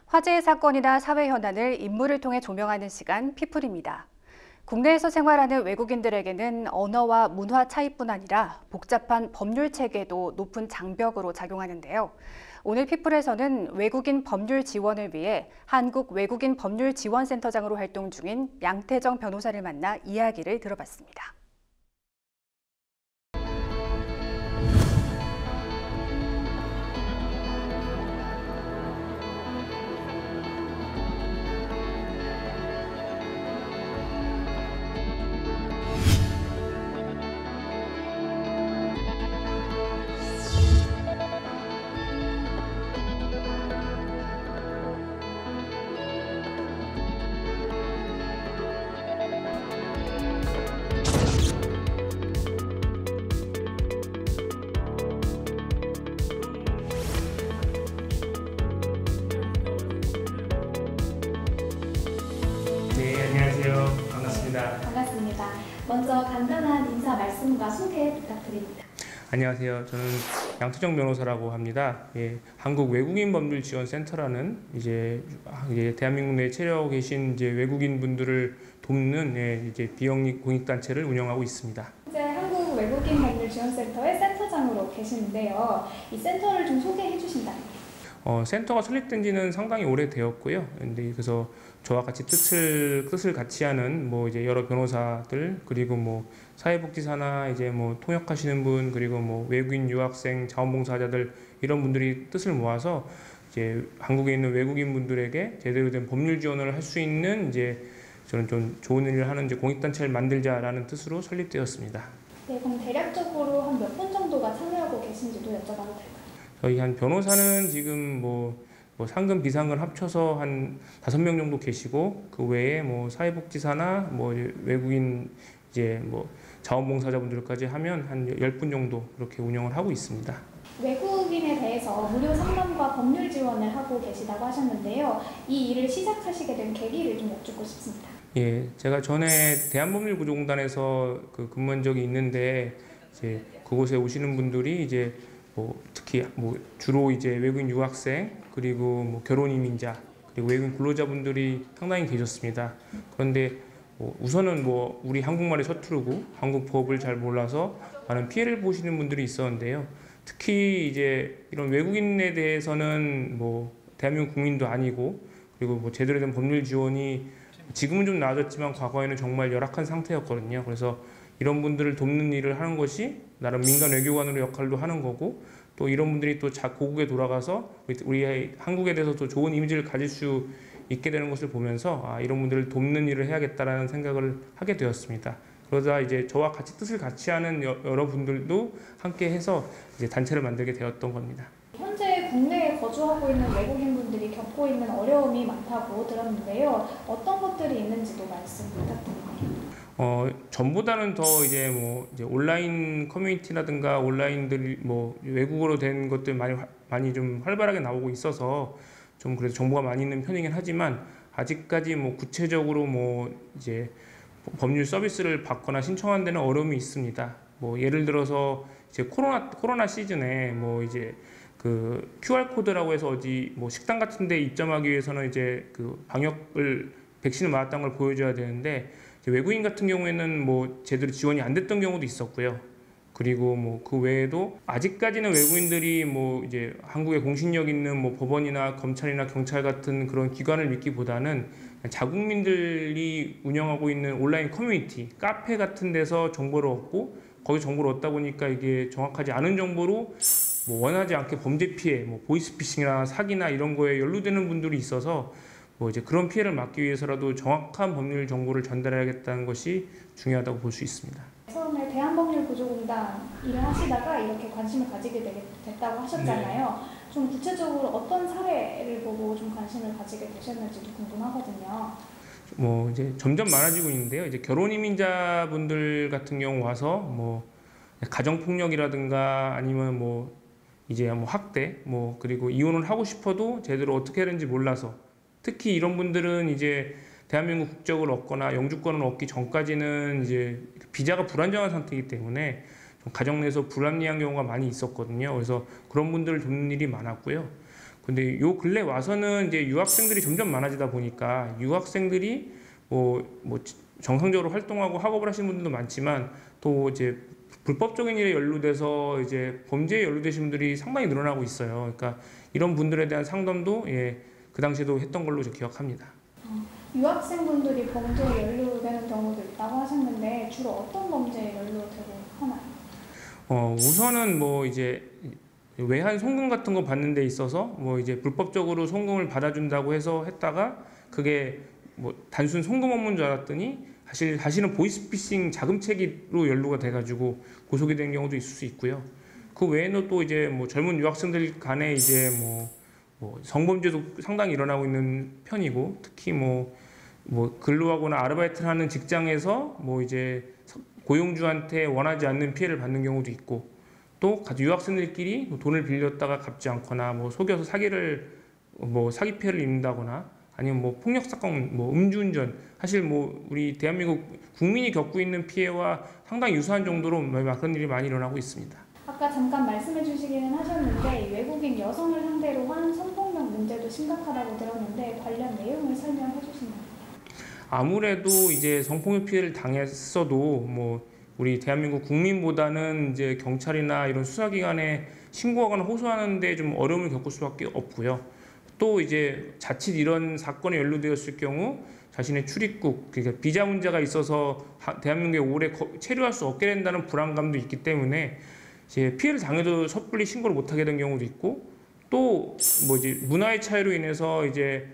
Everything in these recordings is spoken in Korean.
화제의 사건이나 사회 현안을 인물을 통해 조명하는 시간 피플입니다. 국내에서 생활하는 외국인들에게는 언어와 문화 차이뿐 아니라 복잡한 법률 체계도 높은 장벽으로 작용하는데요. 오늘 피플에서는 외국인 법률 지원을 위해 한국 외국인 법률 지원센터장으로 활동 중인 양태정 변호사를 만나 이야기를 들어봤습니다. 네, 안녕하세요. 반갑습니다. 반갑습니다. 먼저 간단한 인사 말씀과 소개 부탁드립니다. 안녕하세요. 저는 양태정 변호사라고 합니다. 한국 외국인 법률 지원센터라는 이제 대한민국 내에 체류하고 계신 이제 외국인 분들을 돕는 이제 비영리 공익 단체를 운영하고 있습니다. 현재 한국 외국인 법률 지원센터의 센터장으로 계시는데요. 이 센터를 좀 소개해 주신다면요. 센터가 설립된 지는 상당히 오래되었고요. 근데 그래서 저와 같이 뜻을 같이 하는 이제 여러 변호사들, 그리고 사회복지사나 이제 통역하시는 분, 그리고 외국인 유학생, 자원봉사자들 이런 분들이 뜻을 모아서 이제 한국에 있는 외국인 분들에게 제대로 된 법률 지원을 할 수 있는 이제 저는 좀 좋은 일을 하는 이제 공익단체를 만들자라는 뜻으로 설립되었습니다. 네, 그럼 대략적으로 한 몇 분 정도가 참여하고 계신지도 여쭤봐도 될까요? 저희 한 변호사는 지금 상근 비상근 합쳐서 한 5명 정도 계시고, 그 외에 사회복지사나 외국인 이제 자원봉사자분들까지 하면 한 10분 정도 그렇게 운영을 하고 있습니다. 외국인에 대해서 무료 상담과 법률 지원을 하고 계시다고 하셨는데요. 이 일을 시작하시게 된 계기를 좀 여쭙고 싶습니다. 예, 제가 전에 대한법률구조공단에서 근무한 적이 있는데, 이제 그곳에 오시는 분들이 이제 특히 주로 이제 외국인 유학생, 그리고 결혼 이민자, 그리고 외국인 근로자분들이 상당히 계셨습니다. 그런데 우선은 우리 한국말이 서투르고 한국 법을 잘 몰라서 많은 피해를 보시는 분들이 있었는데요. 특히 이제 이런 외국인에 대해서는 대한민국 국민도 아니고, 그리고 제대로 된 법률 지원이 지금은 좀 나아졌지만 과거에는 정말 열악한 상태였거든요. 그래서 이런 분들을 돕는 일을 하는 것이 나름 민간 외교관으로 역할도 하는 거고, 또 이런 분들이 또 고국에 돌아가서 우리 한국에 대해서 또 좋은 이미지를 가질 수 있게 되는 것을 보면서 이런 분들을 돕는 일을 해야겠다라는 생각을 하게 되었습니다. 그러다 이제 저와 같이 뜻을 같이 하는 여러분들도 함께 해서 이제 단체를 만들게 되었던 겁니다. 현재 국내에 거주하고 있는 외국인분들이 겪고 있는 어려움이 많다고 들었는데요. 어떤 것들이 있는지도 말씀 부탁드립니다. 전보다는 더 이제 온라인 커뮤니티라든가 온라인들이 외국어로 된 것들 많이 좀 활발하게 나오고 있어서 좀 그래도 정보가 많이 있는 편이긴 하지만, 아직까지 구체적으로 이제 법률 서비스를 받거나 신청하는 데는 어려움이 있습니다. 예를 들어서 이제 코로나 시즌에 이제 그 QR 코드라고 해서 어디 식당 같은 데 입점하기 위해서는 이제 그 백신을 맞았다는 걸 보여줘야 되는데, 외국인 같은 경우에는 제대로 지원이 안 됐던 경우도 있었고요. 그리고 그 외에도 아직까지는 외국인들이 이제 한국에 공신력 있는 법원이나 검찰이나 경찰 같은 그런 기관을 믿기보다는 자국민들이 운영하고 있는 온라인 커뮤니티, 카페 같은 데서 정보를 얻고, 거기 정보를 얻다 보니까 이게 정확하지 않은 정보로 원하지 않게 범죄 피해, 보이스피싱이나 사기나 이런 거에 연루되는 분들이 있어서 이제 그런 피해를 막기 위해서라도 정확한 법률 정보를 전달해야겠다는 것이 중요하다고 볼 수 있습니다. 처음에 대한법률구조공단 일을 하시다가 이렇게 관심을 가지게 됐다고 하셨잖아요. 네. 좀 구체적으로 어떤 사례를 보고 좀 관심을 가지게 되셨는지도 궁금하거든요. 이제 점점 많아지고 있는데요. 이제 결혼 이민자분들 같은 경우 와서 가정폭력이라든가 아니면 이제 학대, 그리고 이혼을 하고 싶어도 제대로 어떻게 해야 되는지 몰라서, 특히 이런 분들은 이제 대한민국 국적을 얻거나 영주권을 얻기 전까지는 이제 비자가 불안정한 상태이기 때문에 좀 가정 내에서 불합리한 경우가 많이 있었거든요. 그래서 그런 분들을 돕는 일이 많았고요. 근데 요 근래 와서는 이제 유학생들이 점점 많아지다 보니까 유학생들이 뭐 정상적으로 활동하고 학업을 하시는 분들도 많지만 또 이제 불법적인 일에 연루돼서 이제 범죄에 연루되신 분들이 상당히 늘어나고 있어요. 그러니까 이런 분들에 대한 상담도 그 당시에도 했던 걸로 저 기억합니다. 유학생분들이 범죄에 연루되는 경우도 있다고 하셨는데 주로 어떤 범죄에 연루되고 하나요? 우선은 뭐 이제 외환 송금 같은 거 받는 데 있어서 뭐 이제 불법적으로 송금을 받아준다고 해서 했다가 그게 뭐 단순 송금 업무인 줄 알았더니 사실은 보이스피싱 자금채기로 연루가 돼가지고 구속이 된 경우도 있을 수 있고요. 그 외에는 또 이제 뭐 젊은 유학생들 간에 이제 뭐 성범죄도 상당히 일어나고 있는 편이고, 특히 뭐 근로하거나 아르바이트를 하는 직장에서 뭐 이제 고용주한테 원하지 않는 피해를 받는 경우도 있고, 또 유학생들끼리 돈을 빌렸다가 갚지 않거나 뭐 속여서 사기 피해를 입는다거나, 아니면 뭐 폭력 사건, 뭐 음주운전, 사실 뭐 우리 대한민국 국민이 겪고 있는 피해와 상당히 유사한 정도로 그런 일이 많이 일어나고 있습니다. 아까 잠깐 말씀해 주시기는 하셨는데 외국인 여성을 상대로 한 성폭력 문제도 심각하다고 들었는데 관련 내용을 설명해 주신다면? 아무래도 이제 성폭력 피해를 당했어도 뭐 우리 대한민국 국민보다는 이제 경찰이나 이런 수사기관에 신고하거나 호소하는데 좀 어려움을 겪을 수밖에 없고요. 또 이제 자칫 이런 사건에 연루되었을 경우 자신의 출입국, 그러니까 비자 문제가 있어서 대한민국에 오래 체류할 수 없게 된다는 불안감도 있기 때문에 이제 피해를 당해도 섣불리 신고를 못하게 된 경우도 있고, 또 뭐 이제 문화의 차이로 인해서 이제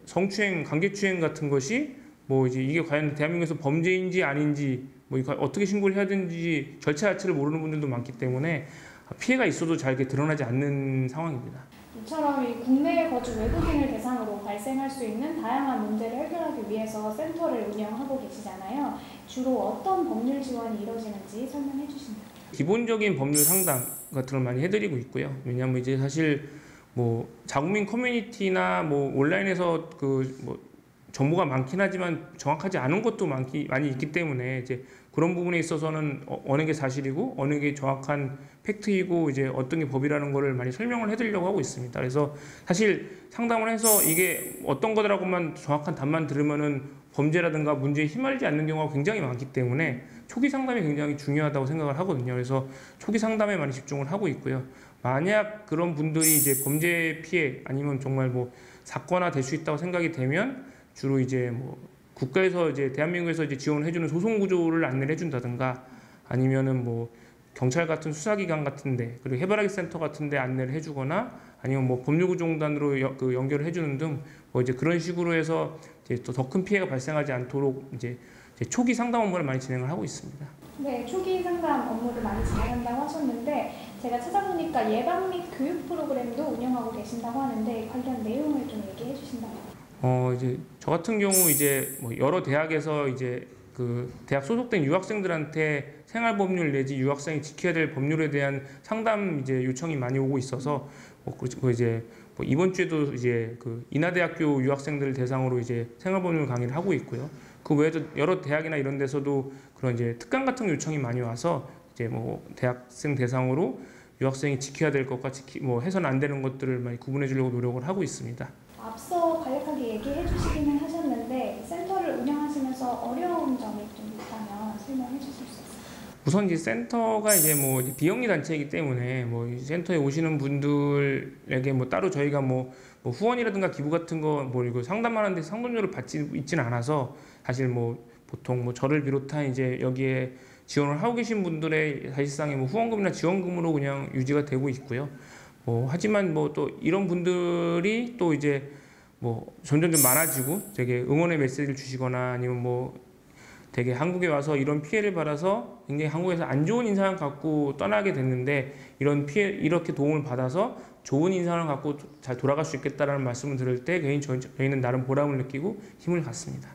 성추행, 강제추행 같은 것이 뭐 이제 이게 과연 대한민국에서 범죄인지 아닌지 뭐 어떻게 신고를 해야 되는지 절차 자체를 모르는 분들도 많기 때문에 피해가 있어도 잘 이렇게 드러나지 않는 상황입니다. 이처럼 이 국내에 거주 외국인을 대상으로 발생할 수 있는 다양한 문제를 해결하기 위해서 센터를 운영하고 계시잖아요. 주로 어떤 법률 지원이 이루어지는지 설명해 주신다면? 기본적인 법률 상담 같은 걸 많이 해드리고 있고요. 왜냐하면 이제 사실 뭐 자국민 커뮤니티나 뭐 온라인에서 정보가 많긴 하지만 정확하지 않은 것도 많이 있기 때문에 이제 그런 부분에 있어서는 어느 게 사실이고 어느 게 정확한 팩트이고 이제 어떤 게 법이라는 거를 많이 설명을 해드리려고 하고 있습니다. 그래서 사실 상담을 해서 이게 어떤 거더라고만 정확한 답만 들으면은 범죄라든가 문제에 휘말리지 않는 경우가 굉장히 많기 때문에 초기 상담이 굉장히 중요하다고 생각을 하거든요. 그래서 초기 상담에 많이 집중을 하고 있고요. 만약 그런 분들이 이제 범죄 피해 아니면 정말 뭐 사건화 될 수 있다고 생각이 되면 주로 이제 뭐 국가에서 이제 대한민국에서 이제 지원을 해주는 소송 구조를 안내를 해준다든가, 아니면은 뭐 경찰 같은 수사기관 같은데, 그리고 해바라기 센터 같은데 안내를 해주거나, 아니면 뭐 법률구조공단으로 연결을 해주는 등 뭐 이제 그런 식으로 해서 이제 또 더 큰 피해가 발생하지 않도록 이제 초기 상담 업무를 많이 진행을 하고 있습니다. 네, 초기 상담 업무를 많이 진행한다고 하셨는데 제가 찾아보니까 예방 및 교육 프로그램도 운영하고 계신다고 하는데 관련 내용을 좀 얘기해 주신다면? 이제 저 같은 경우 이제 뭐 여러 대학에서 이제 그 대학 소속된 유학생들한테 생활법률 내지 유학생이 지켜야 될 법률에 대한 상담 이제 요청이 많이 오고 있어서 이제 이번 주에도 이제 그 인하대학교 유학생들을 대상으로 이제 생활법률 강의를 하고 있고요. 그 외에도 여러 대학이나 이런 데서도 그런 이제 특강 같은 요청이 많이 와서 이제 뭐 대학생 대상으로 유학생이 지켜야 될 것과 해서는 안 되는 것들을 많이 구분해 주려고 노력을 하고 있습니다. 앞서 간략하게 얘기해 주시기는 하셨는데 센터를 운영하시면서 어려운 점이 좀 있다면 설명해 주실 수 있어요? 우선 이제 센터가 이제 뭐 비영리 단체이기 때문에 뭐 이 센터에 오시는 분들에게 뭐 따로 저희가 뭐 후원이라든가 기부 같은 거 뭐 이거 상담하는데 상담료를 받지 있지는 않아서 사실 뭐 보통 뭐 저를 비롯한 이제 여기에 지원을 하고 계신 분들의 사실상의 뭐 후원금이나 지원금으로 그냥 유지가 되고 있고요. 하지만 뭐 또 이런 분들이 또 이제 뭐 점점 많아지고 되게 응원의 메시지를 주시거나 아니면 뭐 되게 한국에 와서 이런 피해를 받아서 굉장히 한국에서 안 좋은 인상을 갖고 떠나게 됐는데 이렇게 도움을 받아서 좋은 인상을 갖고 잘 돌아갈 수 있겠다라는 말씀을 들을 때 저희는 나름 보람을 느끼고 힘을 갖습니다.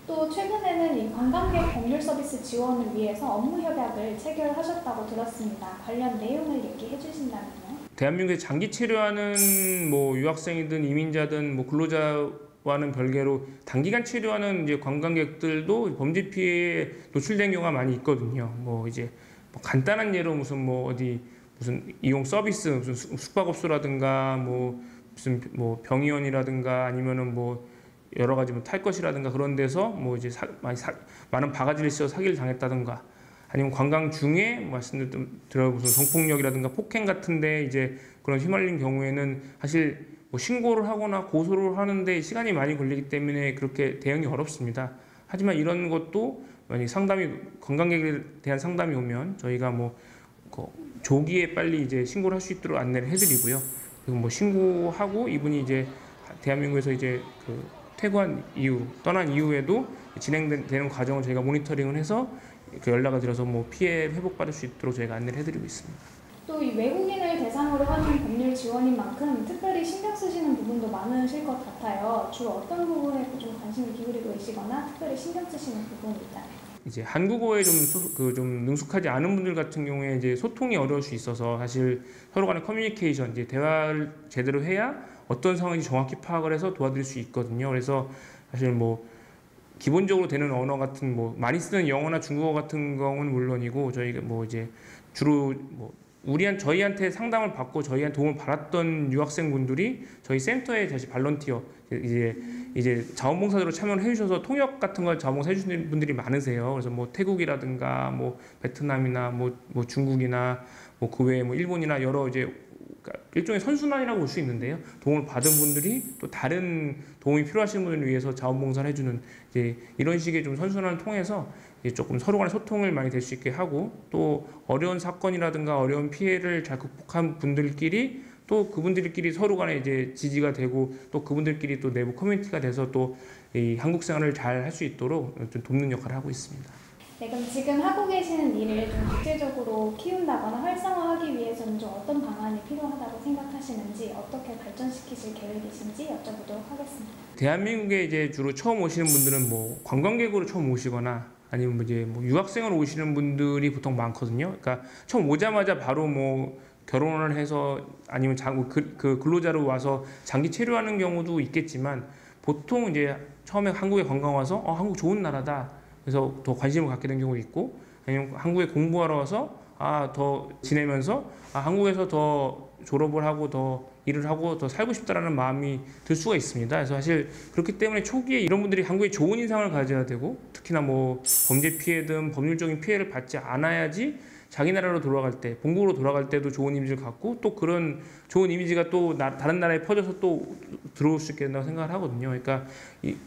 또 최근에는 이 관광객 법률 서비스 지원을 위해서 업무 협약을 체결하셨다고 들었습니다. 관련 내용을 얘기해 주신다면요? 대한민국에 장기 체류하는 뭐 유학생이든 이민자든 뭐 근로자와는 별개로 단기간 체류하는 이제 관광객들도 범죄 피해에 노출된 경우가 많이 있거든요. 뭐 이제 뭐 간단한 예로 무슨 이용 서비스, 무슨 숙박업소라든가 뭐 무슨 뭐 병의원이라든가 아니면은 뭐 여러 가지 뭐 탈 것이라든가 그런 데서 뭐 이제 많은 바가지를 씌워 사기를 당했다든가 아니면 관광 중에 말씀드린 무슨 성폭력이라든가 폭행 같은데 이제 그런 휘말린 경우에는 사실 뭐 신고를 하거나 고소를 하는데 시간이 많이 걸리기 때문에 그렇게 대응이 어렵습니다. 하지만 이런 것도 만약 상담이 관광객에 대한 상담이 오면 저희가 뭐 조기에 빨리 이제 신고를 할 수 있도록 안내를 해드리고요. 그리고 뭐 신고하고 이분이 이제 대한민국에서 이제 그 퇴거한 이후 떠난 이후에도 진행되는 과정을 저희가 모니터링을 해서 그 연락을 드려서 뭐 피해 회복받을 수 있도록 저희가 안내를 해드리고 있습니다. 또 이 외국인을 대상으로 하는 법률 지원인 만큼 특별히 신경 쓰시는 부분도 많으실 것 같아요. 주로 어떤 부분에 좀 관심을 기울이고 계시거나 특별히 신경 쓰시는 부분이 있다면? 이제 한국어에 좀 능숙하지 않은 분들 같은 경우에 이제 소통이 어려울 수 있어서 사실 서로 간의 커뮤니케이션, 이제 대화를 제대로 해야 어떤 상황인지 정확히 파악을 해서 도와드릴 수 있거든요. 그래서 사실 뭐 기본적으로 되는 언어 같은 뭐 많이 쓰는 영어나 중국어 같은 경우는 물론이고 저희가 뭐 이제 주로 뭐 저희한테 상담을 받고 저희한테 도움을 받았던 유학생분들이 저희 센터에 다시 발런티어 이제 자원봉사자로 참여를 해주셔서 통역 같은 걸 자원봉사 해주시는 분들이 많으세요. 그래서 뭐 태국이라든가 뭐 베트남이나 뭐 중국이나 뭐 그 외에 뭐 일본이나 여러 이제 일종의 선순환이라고 볼 수 있는데요. 도움을 받은 분들이 또 다른 도움이 필요하신 분을 위해서 자원봉사를 해주는 이제 이런 식의 좀 선순환을 통해서 이제 조금 서로 간의 소통을 많이 될 수 있게 하고 또 어려운 사건이라든가 어려운 피해를 잘 극복한 분들끼리 또 그분들끼리 서로 간에 이제 지지가 되고 또 그분들끼리 또 내부 커뮤니티가 돼서 또 이 한국 생활을 잘 할 수 있도록 좀 돕는 역할을 하고 있습니다. 네, 그럼 지금 하고 계시는 일을 좀 국제적으로 키운다거나 활성화하기 위해서는 좀 어떤 방안이 필요하다고 생각하시는지 어떻게 발전시키실 계획이신지 여쭤보도록 하겠습니다. 대한민국에 이제 주로 처음 오시는 분들은 뭐 관광객으로 처음 오시거나 아니면 이제 뭐 유학생으로 오시는 분들이 보통 많거든요. 그러니까 처음 오자마자 바로 뭐 결혼을 해서 아니면 그 근로자로 와서 장기 체류하는 경우도 있겠지만 보통 이제 처음에 한국에 관광 와서 한국 좋은 나라다. 그래서 더 관심을 갖게 된 경우도 있고 아니면 한국에 공부하러 와서 더 지내면서 한국에서 더 졸업을 하고 더 일을 하고 더 살고 싶다라는 마음이 들 수가 있습니다. 그래서 사실 그렇기 때문에 초기에 이런 분들이 한국에 좋은 인상을 가져야 되고 특히나 뭐 범죄 피해든 법률적인 피해를 받지 않아야지 자기 나라로 돌아갈 때, 본국으로 돌아갈 때도 좋은 이미지를 갖고 또 그런 좋은 이미지가 또 다른 나라에 퍼져서 또 들어올 수 있게 된다고 생각을 하거든요. 그러니까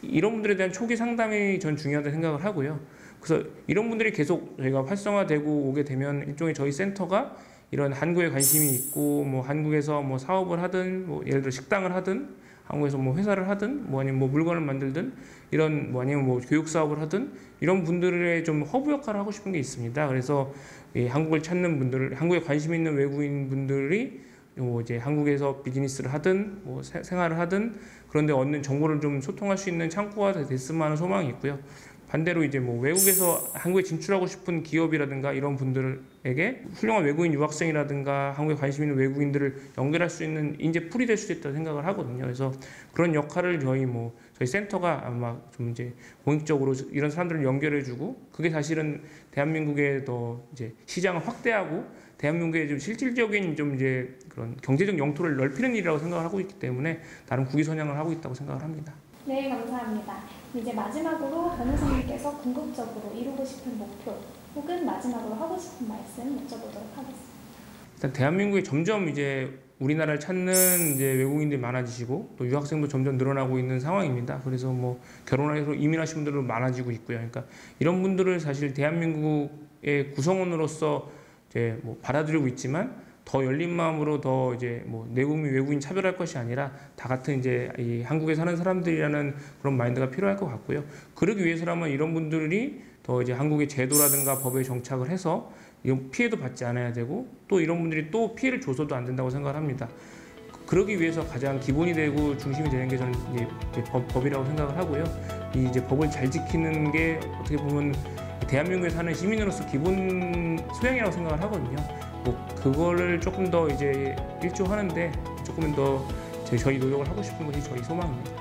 이런 분들에 대한 초기 상담이 전 중요하다고 생각을 하고요. 그래서 이런 분들이 계속 저희가 활성화되고 오게 되면 일종의 저희 센터가 이런 한국에 관심이 있고 뭐 한국에서 뭐 사업을 하든 뭐 예를 들어 식당을 하든 한국에서 뭐 회사를 하든 뭐 아니면 뭐 물건을 만들든 이런 뭐 아니면 뭐 교육 사업을 하든 이런 분들의 좀 허브 역할을 하고 싶은 게 있습니다. 그래서 이 한국을 찾는 분들, 한국에 관심 있는 외국인 분들이 뭐 이제 한국에서 비즈니스를 하든 뭐 생활을 하든 그런데 얻는 정보를 좀 소통할 수 있는 창구가 됐으면 하는 소망이 있고요. 반대로 이제 뭐 외국에서 한국에 진출하고 싶은 기업이라든가 이런 분들에게 훌륭한 외국인 유학생이라든가 한국에 관심 있는 외국인들을 연결할 수 있는 인재 풀이 될 수도 있다고 생각을 하거든요. 그래서 그런 역할을 저희 센터가 아마 좀 이제 공익적으로 이런 사람들을 연결해주고 그게 사실은 대한민국의 더 이제 시장을 확대하고 대한민국의 좀 실질적인 좀 이제 그런 경제적 영토를 넓히는 일이라고 생각을 하고 있기 때문에 나름 국위선양을 하고 있다고 생각을 합니다. 네, 감사합니다. 이제 마지막으로 변호사님께서 궁극적으로 이루고 싶은 목표 혹은 마지막으로 하고 싶은 말씀 여쭤보도록 하겠습니다. 일단 대한민국에 점점 이제 우리나라를 찾는 이제 외국인들이 많아지시고 또 유학생도 점점 늘어나고 있는 상황입니다. 그래서 뭐 결혼해서 이민하신 분들도 많아지고 있고요. 그러니까 이런 분들을 사실 대한민국의 구성원으로서 이제 뭐 받아들이고 있지만 더 열린 마음으로 더 이제 뭐 내국민 외국인 차별할 것이 아니라 다 같은 이제 이 한국에 사는 사람들이라는 그런 마인드가 필요할 것 같고요. 그러기 위해서라면 이런 분들이 더 이제 한국의 제도라든가 법에 정착을 해서 피해도 받지 않아야 되고 또 이런 분들이 또 피해를 줘서도 안 된다고 생각을 합니다. 그러기 위해서 가장 기본이 되고 중심이 되는 게 저는 이제 법이라고 생각을 하고요. 이 이제 법을 잘 지키는 게 어떻게 보면 대한민국에 사는 시민으로서 기본 소양이라고 생각을 하거든요. 뭐 그거를 조금 더 이제 일조하는데 조금 더 저희 노력을 하고 싶은 것이 저희 소망입니다.